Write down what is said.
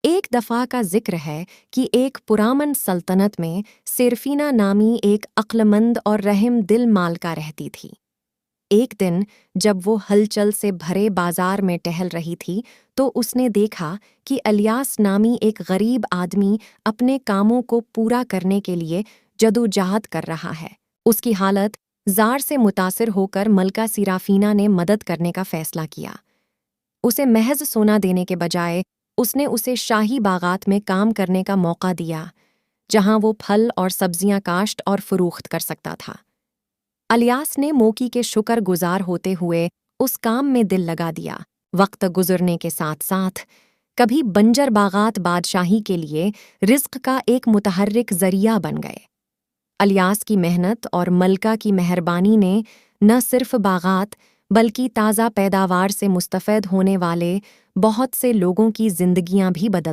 ایک دفعہ کا ذکر ہے کہ ایک پرامن سلطنت میں سیرفینہ نامی ایک عقلمند اور رحم دل مالکہ رہتی تھی۔ ایک دن جب وہ ہلچل سے بھرے بازار میں ٹہل رہی تھی تو اس نے دیکھا کہ الیاس نامی ایک غریب آدمی اپنے کاموں کو پورا کرنے کے لیے جدوجہد کر رہا ہے۔ اس کی حالت زار سے متاثر ہو کر ملکہ سیرافینہ نے مدد کرنے کا فیصلہ کیا۔ اسے محض سونا دینے کے بجائے اس نے اسے شاہی باغات میں کام کرنے کا موقع دیا، جہاں وہ پھل اور سبزیاں کاشت اور فروخت کر سکتا تھا۔ الیاس نے موکی کے شکر گزار ہوتے ہوئے اس کام میں دل لگا دیا۔ وقت گزرنے کے ساتھ ساتھ کبھی بنجر باغات بادشاہی کے لیے رزق کا ایک متحرک ذریعہ بن گئے۔ الیاس کی محنت اور ملکہ کی مہربانی نے نہ صرف باغات بلکہ تازہ پیداوار سے مستفید ہونے والے بہت سے لوگوں کی زندگیاں بھی بدل